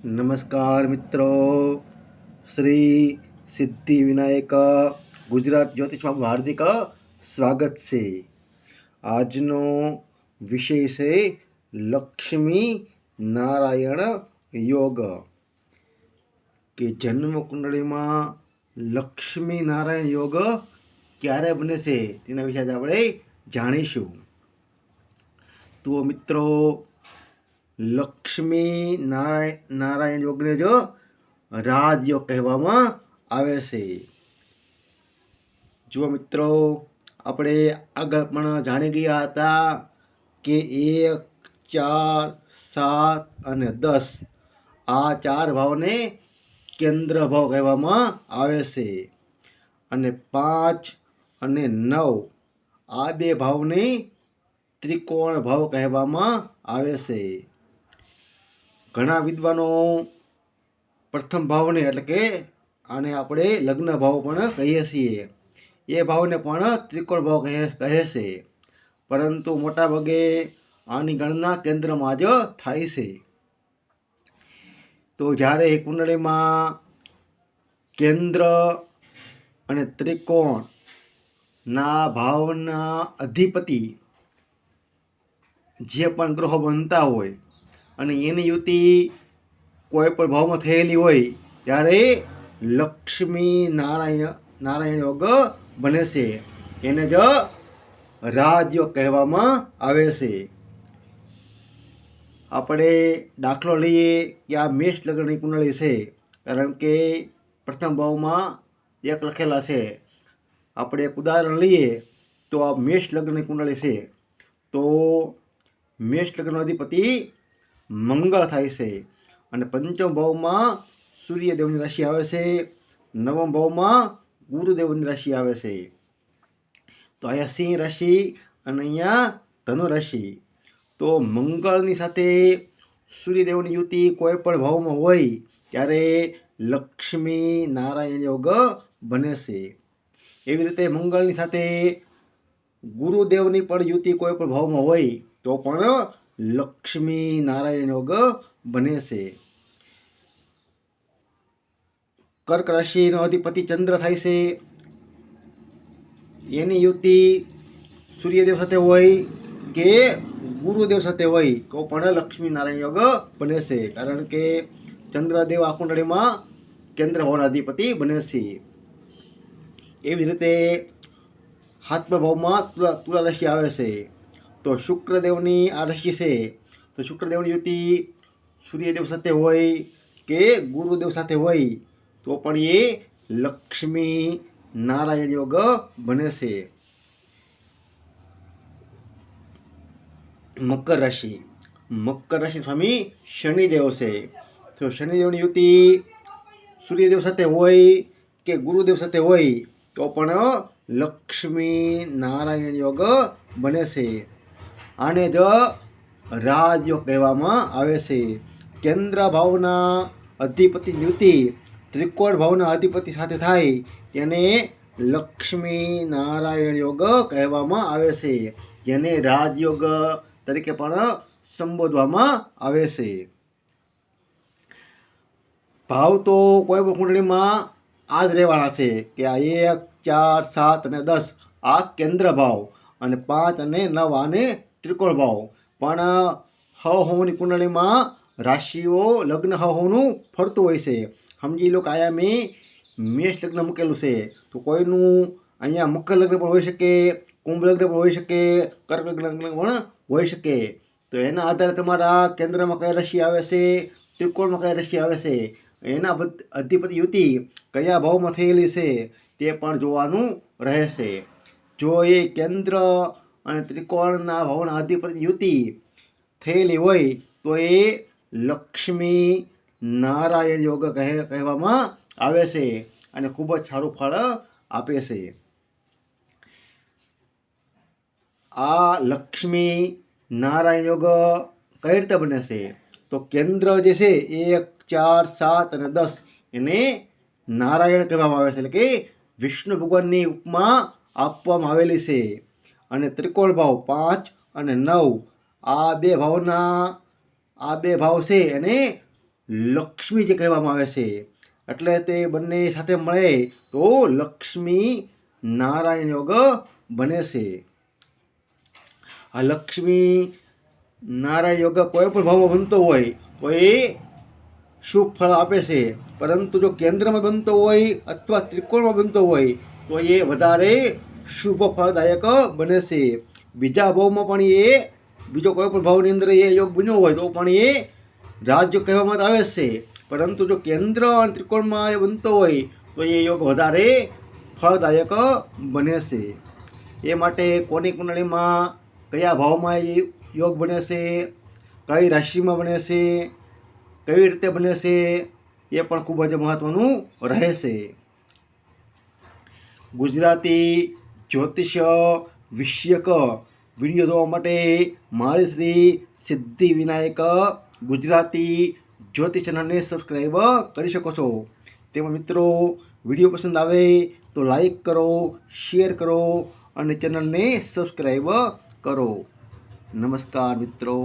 નમસ્કાર મિત્રો, શ્રી સિદ્ધિવિનાયક ગુજરાત જ્યોતિષમાં હાર્દિક સ્વાગત છે. આજનો વિષય છે લક્ષ્મી નારાયણ યોગ. કે જન્મ કુંડળીમાં લક્ષ્મી નારાયણ યોગ ક્યારે બને છે તેના વિશે આપણે જાણીશું. તો મિત્રો, લક્ષ્મી નારાયણ યોગને જો રાજયોગ કહેવામાં આવે છે. જુઓ મિત્રો, આપણે આગળ પણ જાણી ગયા હતા કે 1, 4, 7 અને 10 આ 4 ભાવને કેન્દ્ર ભાવ કહેવામાં આવે છે, અને 5 અને 9 આ 2 ભાવને ત્રિકોણ ભાવ કહેવામાં આવે છે. ઘણા વિદ્વાનો પ્રથમ ભાવને એટલે કે આને આપણે લગ્ન ભાવ પણ કહીએ છીએ, એ ભાવને પણ ત્રિકોણ ભાવ કહે છે, પરંતુ મોટાભાગે આની ગણના કેન્દ્રમાં જ થાય છે. તો જ્યારે કુંડળીમાં કેન્દ્ર અને ત્રિકોણના ભાવના અધિપતિ જે પણ ગ્રહો બનતા હોય અને એની યુતિ કોઈ પણ ભાવમાં થયેલી હોય ત્યારે લક્ષ્મી નારાયણ યોગ બને છે. એને જ રાજયોગ કહેવામાં આવે છે. આપણે દાખલો લઈએ કે આ મેષ લગ્નની કુંડળી છે, કારણ કે પ્રથમ ભાવમાં 1 લખેલા છે. આપણે એક ઉદાહરણ લઈએ તો આ મેષ લગ્નની કુંડળી છે. તો મેષ લગ્નનો અધિપતિ મંગળ થાય છે, અને પંચમ ભાવમાં સૂર્યદેવની રાશિ આવે છે, નવમ ભાવમાં ગુરુદેવની રાશિ આવે છે. તો અહીંયા સિંહ રાશિ અને અહીંયા ધનુ રાશિ. તો મંગળની સાથે સૂર્યદેવની યુતિ કોઈ પણ ભાવમાં હોય ત્યારે લક્ષ્મી નારાયણ યોગ બને છે. એવી રીતે મંગળની સાથે ગુરુદેવની પણ યુતિ કોઈ પણ ભાવમાં હોય તો પણ લક્ષ્મી નારાયણ યોગ બને છે. કર્ક રાશિનો અધિપતિ ચંદ્ર થાય છે, એની યુતિ સૂર્યદેવ સાથે હોય કે ગુરુદેવ સાથે હોય તો પણ લક્ષ્મી નારાયણ યોગ બને છે, કારણ કે ચંદ્રદેવ આ કુંડળીમાં કેન્દ્ર ભાવના અધિપતિ બને છે. એવી રીતે 7મા ભાવમાં તુલા રાશિ આવે છે. તો શુક્રદેવની આ રાશિ છે, તો શુક્રદેવની યુતિ સૂર્યદેવ સાથે હોય કે ગુરુદેવ સાથે હોય તો પણ એ લક્ષ્મી નારાયણ યોગ બને છે. મકર રાશિ સ્વામી શનિદેવ છે. તો શનિદેવની યુતિ સૂર્યદેવ સાથે હોય કે ગુરુદેવ સાથે હોય તો પણ લક્ષ્મી નારાયણ યોગ બને છે. આને જ રાજયોગ કહેવામાં આવે છે. કેન્દ્ર ભાવના અધિપતિ યુતિ ત્રિકોણ ભાવના અધિપતિ સાથે થાય એને લક્ષ્મી નારાયણ યોગ કહેવામાં આવે છે, જેને રાજયોગ તરીકે પણ સંબોધવામાં આવે છે. ભાવ તો કોઈ પણ કુંડળીમાં આ જ રહેવાના છે કે આ 1, 4, 7 અને 10 આ કેન્દ્ર ભાવ, અને 5 અને 9 આને ત્રિકોણ ભાવ. પણ હવની કુંડળીમાં રાશિઓ લગ્ન હવનું ફરતું હોય છે. સમજી લો કે આયા મેં મેષ લગ્ન મૂકેલું છે, તો કોઈનું અહીંયા મકર લગ્ન પણ હોઈ શકે, કુંભ લગ્ન પણ હોઈ શકે, કર્ક લગ્ન પણ હોઈ શકે. તો એના આધારે તમારા કેન્દ્રમાં કઈ રાશિ આવે છે, ત્રિકોણમાં કઈ રાશિ આવે છે, એના અધિપતિ યુતિ કયા ભાવમાં થયેલી છે તે પણ જોવાનું રહેશે. જો એ કેન્દ્ર અને ત્રિકોણના ભાવના અધિપતિ યુતિ થયેલી હોય તો એ લક્ષ્મી નારાયણ યોગ કહેવામાં આવે છે, અને ખૂબ જ સારું ફળ આપે છે. આ લક્ષ્મી નારાયણ યોગ કઈ રીતે બને છે? તો કેન્દ્ર જે છે 1, 4, 7 અને 10 એને નારાયણ કહેવામાં આવે છે, એટલે કે વિષ્ણુ ભગવાનની ઉપમા આપવામાં આવેલી છે. અને ત્રિકોણ ભાવ 5 અને 9 આ બે ભાવ છે એને લક્ષ્મી જે કહેવામાં આવે છે. એટલે તે બંને સાથે મળે તો લક્ષ્મી નારાયણ યોગ બને છે. આ લક્ષ્મી નારાયણ યોગ કોઈ પણ ભાવમાં બનતો હોય તો એ શુભ ફળ આપે છે. પરંતુ જો કેન્દ્રમાં બનતો હોય અથવા ત્રિકોણમાં બનતો હોય તો એ વધારે શુભ ફળદાયક બને છે. બીજા ભાવમાં પણ એ બીજો કોઈ પણ ભાવની અંદર એ યોગ બન્યો હોય તો પણ એ રાજયોગ કહેવામાં આવે છે. પરંતુ જો કેન્દ્ર અને ત્રિકોણમાં એ બનતો હોય તો એ યોગ વધારે ફળદાયક બને છે. એ માટે કોની કુંડળીમાં કયા ભાવમાં એ યોગ બને છે, કઈ રાશિમાં બને છે, કેવી રીતે બને છે, એ પણ ખૂબ જ મહત્ત્વનું રહે છે. ગુજરાતી જ્યોતિષ વિષયક વિડીયો જોવા માટે મારી શ્રી સિદ્ધિ વિનાયક ગુજરાતી જ્યોતિષ ચેનલને સબસ્ક્રાઈબ કરી શકો છો. તેમાં મિત્રો વિડીયો પસંદ આવે તો લાઈક કરો, શેર કરો અને ચેનલને સબસ્ક્રાઈબ કરો. નમસ્કાર મિત્રો.